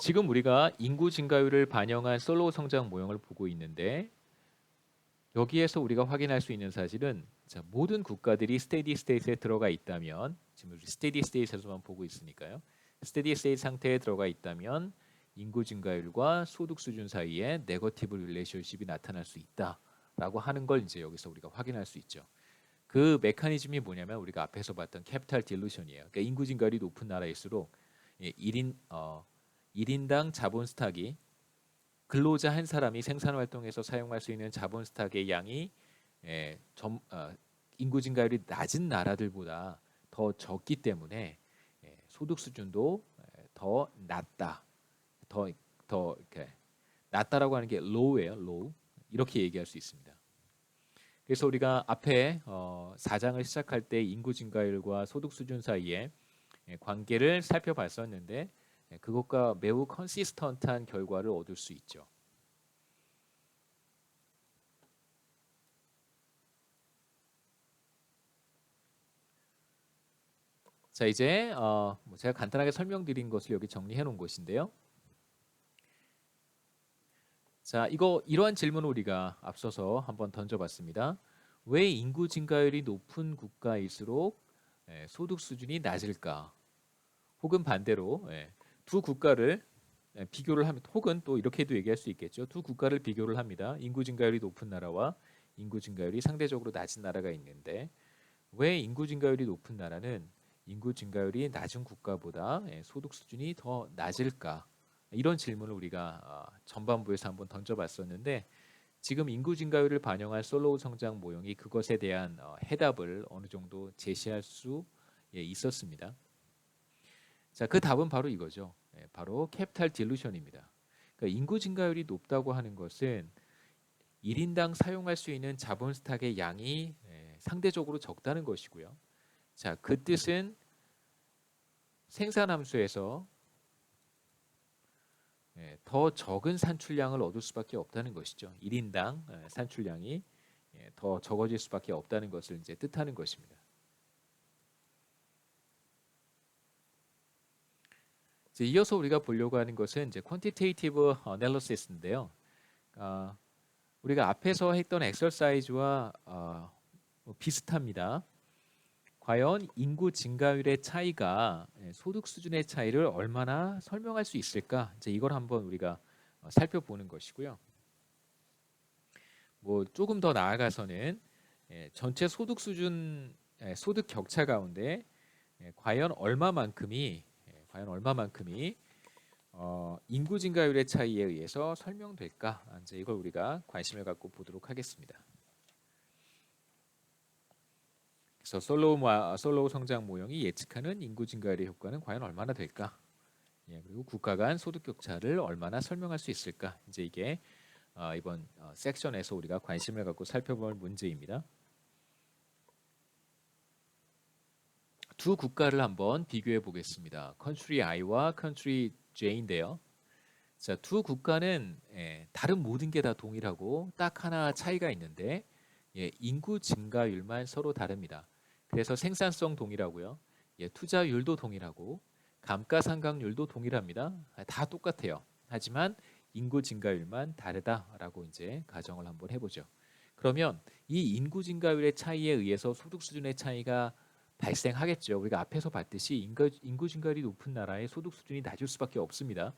지금 우리가 인구 증가율을 반영한 솔로우 성장 모형을 보고 있는데 여기에서 우리가 확인할 수 있는 사실은 자, 모든 국가들이 스테디 스테이트에 들어가 있다면 지금 우리 스테디 스테이트에서만 보고 있으니까요. 스테디 스테이트 상태에 들어가 있다면 인구 증가율과 소득 수준 사이에 네거티브 릴레이션십이 나타날 수 있다라고 하는 걸 이제 여기서 우리가 확인할 수 있죠. 그 메커니즘이 뭐냐면 우리가 앞에서 봤던 캐피탈 딜루션이에요. 그러니까 인구 증가율이 높은 나라일수록 1인당 자본 스탁이 근로자 한 사람이 생산 활동에서 사용할 수 있는 자본 스탁의 양이 인구 증가율이 낮은 나라들보다 더 적기 때문에 소득 수준도 더 낮다. 더 이렇게 낮다라고 하는 게 low예요. low. 이렇게 얘기할 수 있습니다. 그래서 우리가 앞에 4장을 시작할 때 인구 증가율과 소득 수준 사이에 관계를 살펴봤었는데 그것과 매우 컨시스턴트한 결과를 얻을 수 있죠. 자, 이제 제가 간단하게 설명드린 것을 여기 정리해 놓은 것인데요. 자, 이러한 질문을 우리가 앞서서 한번 던져봤습니다. 왜 인구 증가율이 높은 국가일수록 소득 수준이 낮을까? 혹은 반대로 두 국가를 비교를 하면 혹은 또 이렇게도 얘기할 수 있겠죠. 두 국가를 비교를 합니다. 인구 증가율이 높은 나라와 인구 증가율이 상대적으로 낮은 나라가 있는데 왜 인구 증가율이 높은 나라는 인구 증가율이 낮은 국가보다 소득 수준이 더 낮을까? 이런 질문을 우리가 전반부에서 한번 던져봤었는데 지금 인구 증가율을 반영한 솔로우 성장 모형이 그것에 대한 해답을 어느 정도 제시할 수 있었습니다. 자, 그 답은 바로 이거죠. 바로 캐피탈 딜루션입니다. 그러니까 인구 증가율이 높다고 하는 것은 1인당 사용할 수 있는 자본 스탁의 양이 상대적으로 적다는 것이고요. 자, 그 뜻은 생산함수에서 더 적은 산출량을 얻을 수밖에 없다는 것이죠. 1인당 산출량이 더 적어질 수밖에 없다는 것을 이제 뜻하는 것입니다. 이제 이어서 우리가 보려고 하는 것은 이제 퀀티테이티브 어널리시스인데요. 우리가 앞에서 했던 엑서사이즈와 비슷합니다. 과연 인구 증가율의 차이가 소득 수준의 차이를 얼마나 설명할 수 있을까? 이제 이걸 한번 우리가 살펴보는 것이고요. 뭐 조금 더 나아가서는 전체 소득 수준, 소득 격차 가운데 과연 얼마만큼이 인구 증가율의 차이에 의해서 설명될까? 이제 이걸 우리가 관심을 갖고 보도록 하겠습니다. 그래서 솔로우 성장 모형이 예측하는 인구 증가율의 효과는 과연 얼마나 될까? 그리고 국가 간 소득 격차를 얼마나 설명할 수 있을까? 이제 이게 이번 섹션에서 우리가 관심을 갖고 살펴볼 문제입니다. 두 국가를 한번 비교해 보겠습니다. 컨트리 I와 컨트리 J인데요. 자, 두 국가는 다른 모든 게 다 동일하고 딱 하나 차이가 있는데 인구 증가율만 서로 다릅니다. 그래서 생산성 동일하고요. 투자율도 동일하고 감가상각률도 동일합니다. 다 똑같아요. 하지만 인구 증가율만 다르다라고 이제 가정을 한번 해보죠. 그러면 이 인구 증가율의 차이에 의해서 소득 수준의 차이가 발생하겠죠. 우리가 앞에서 봤듯이 인구 증가율이 높은 나라의 소득 수준이 낮을 수밖에 없습니다.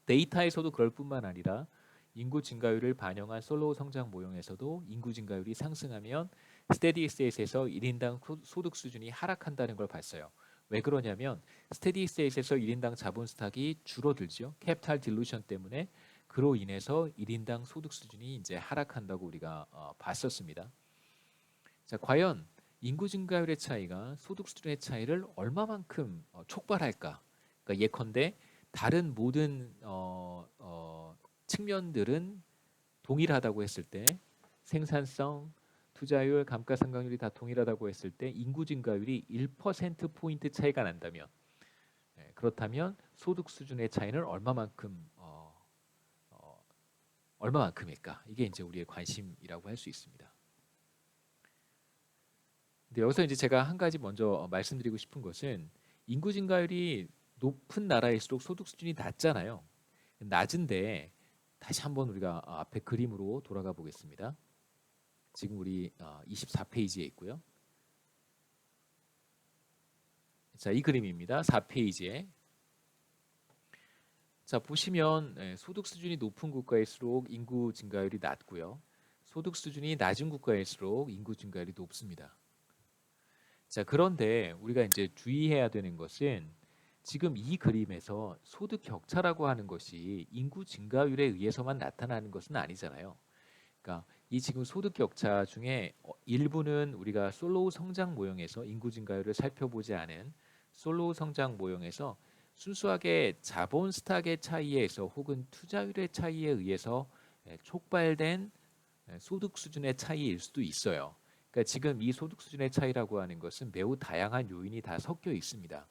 데이터에서도 그럴 뿐만 아니라 인구 증가율을 반영한 솔로우 성장 모형에서도 인구 증가율이 상승하면 스테디 스테이트에서 1인당 소득 수준이 하락한다는 걸 봤어요. 왜 그러냐면 스테디 스테이트에서 1인당 자본 스탁이 줄어들죠. 캐피탈 딜루션 때문에 그로 인해서 1인당 소득 수준이 이제 하락한다고 우리가 봤었습니다. 자, 과연 인구 증가율의 차이가 소득 수준의 차이를 얼마만큼 촉발할까? 그러니까 예컨대 다른 모든 측면들은 동일하다고 했을 때 생산성, 투자율, 감가상각률이 다 동일하다고 했을 때 인구 증가율이 1% 포인트 차이가 난다면 그렇다면 소득 수준의 차이는 얼마만큼일까? 이게 이제 우리의 관심이라고 할 수 있습니다. 근데 여기서 이제 제가 한 가지 먼저 말씀드리고 싶은 것은 인구 증가율이 높은 나라일수록 소득 수준이 낮잖아요. 낮은데 다시 한번 우리가 앞에 그림으로 돌아가 보겠습니다. 지금 우리 24페이지에 있고요. 자, 이 그림입니다. 4페이지에. 자, 보시면 소득 수준이 높은 국가일수록 인구 증가율이 낮고요. 소득 수준이 낮은 국가일수록 인구 증가율이 높습니다. 자, 그런데 우리가 이제 주의해야 되는 것은 지금 이 그림에서 소득 격차라고 하는 것이 인구 증가율에 의해서만 나타나는 것은 아니잖아요. 그러니까 이 지금 소득 격차 중에 일부는 우리가 솔로우 성장 모형에서 인구 증가율을 살펴보지 않은 솔로우 성장 모형에서 순수하게 자본 스탁의 차이에 의해서 혹은 투자율의 차이에 의해서 촉발된 소득 수준의 차이일 수도 있어요. 그러니까 지금 이 소득 수준의 차이라고 하는 것은 매우 다양한 요인이 다 섞여 있습니다.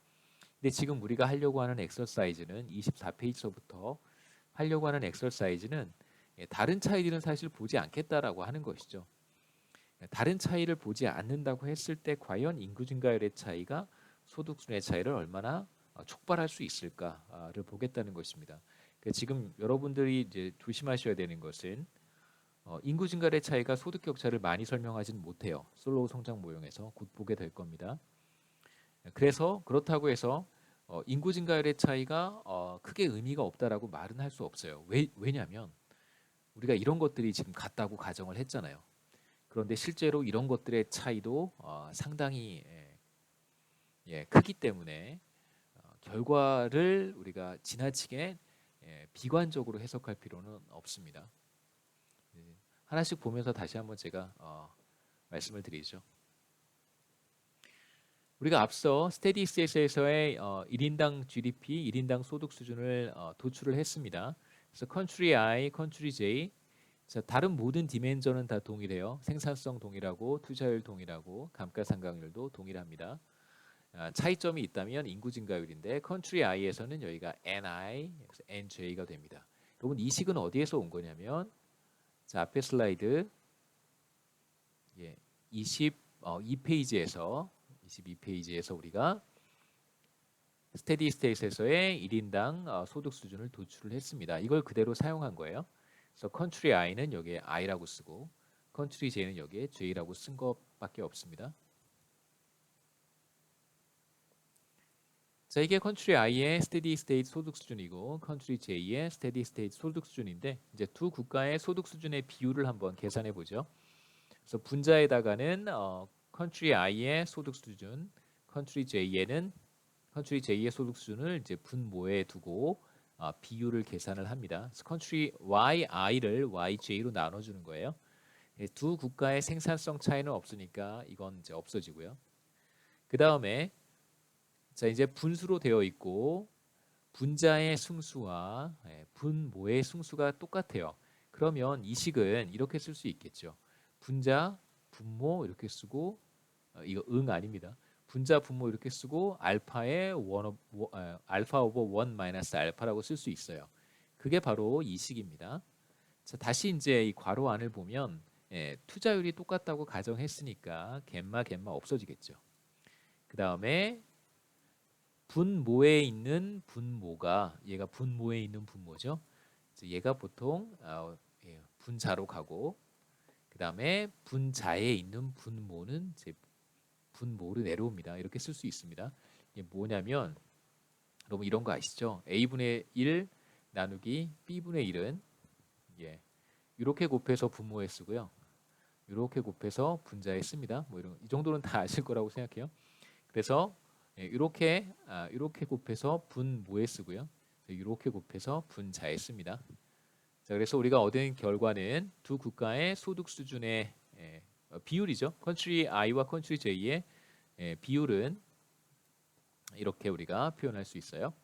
근데 지금 우리가 하려고 하는 엑서사이즈는 24페이지서부터 하려고 하는 엑서사이즈는 다른 차이들은 사실 보지 않겠다라고 하는 것이죠. 다른 차이를 보지 않는다고 했을 때 과연 인구 증가율의 차이가 소득 수준의 차이를 얼마나 촉발할 수 있을까를 보겠다는 것입니다. 그러니까 지금 여러분들이 이제 조심하셔야 되는 것은 인구 증가율의 차이가 소득 격차를 많이 설명하지는 못해요. 솔로우 성장 모형에서 곧 보게 될 겁니다. 그래서 그렇다고 해서 인구 증가율의 차이가 크게 의미가 없다라고 말은 할 수 없어요. 왜냐하면 우리가 이런 것들이 지금 같다고 가정을 했잖아요. 그런데 실제로 이런 것들의 차이도 상당히 크기 때문에 결과를 우리가 지나치게 비관적으로 해석할 필요는 없습니다. 하나씩 보면서 다시 한번 제가 말씀을 드리죠. 우리가 앞서 스테디 스테이트에서의 1인당 GDP, 1인당 소득 수준을 도출을 했습니다. 그래서 컨트리 I, 컨트리 J, 자, 다른 모든 디멘전은 다 동일해요. 생산성 동일하고 투자율 동일하고 감가상각률도 동일합니다. 차이점이 있다면 인구 증가율인데 컨트리 I에서는 여기가 NI, NJ가 됩니다. 여러분 이 식은 어디에서 온 거냐면 자, 앞에 슬라이드 22페이지에서 우리가 스테디 스테이트에서의 1인당 소득 수준을 도출을 했습니다. 이걸 그대로 사용한 거예요. 그래서 컨트리 I는 여기에 I라고 쓰고 컨트리 J는 여기에 J라고 쓴 것밖에 없습니다. 자, 이게 컨트리 I의 스테디 스테이트 소득 수준이고 컨트리 J의 스테디 스테이트 소득 수준인데 이제 두 국가의 소득 수준의 비율을 한번 계산해 보죠. 그래서 분자에다가는 컨트리 I의 소득 수준, 컨트리 J의 소득 수준을 이제 분모에 두고 비율을 계산을 합니다. 그래서 컨트리 YI를 YJ로 나눠주는 거예요. 두 국가의 생산성 차이는 없으니까 이건 이제 없어지고요. 그 다음에 자 이제 분수로 되어 있고 분자의 승수와 분모의 승수가 똑같아요. 그러면 이 식은 이렇게 쓸 수 있겠죠. 분자, 분모 이렇게 쓰고 이거 아닙니다. 분자, 분모 이렇게 쓰고 알파 오버 1 마이너스 알파라고 쓸 수 있어요. 그게 바로 이 식입니다. 자, 다시 이제 이 괄호 안을 보면 투자율이 똑같다고 가정했으니까 갯마 없어지겠죠. 그 다음에 분모에 있는 분모가 얘가 분모에 있는 분모죠. 얘가 보통 분자로 가고 그 다음에 분자에 있는 분모는 이제 분모로 내려옵니다. 이렇게 쓸 수 있습니다. 이게 뭐냐면 여러분 이런 거 아시죠? A분의 1 나누기 B분의 1은 이렇게 곱해서 분모에 쓰고요. 이렇게 곱해서 분자에 씁니다. 뭐 이 정도는 다 아실 거라고 생각해요. 그래서 이렇게 곱해서 분모에 쓰고요. 이렇게 곱해서 분자에 씁니다. 자, 그래서 우리가 얻은 결과는 두 국가의 소득 수준의 비율이죠. 컨트리 I와 컨트리 J의 비율은 이렇게 우리가 표현할 수 있어요.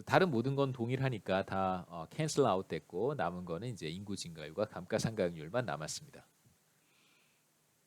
다른 모든 건 동일하니까 다 캔슬 아웃 됐고 남은 거는 이제 인구 증가율과 감가상각률만 남았습니다.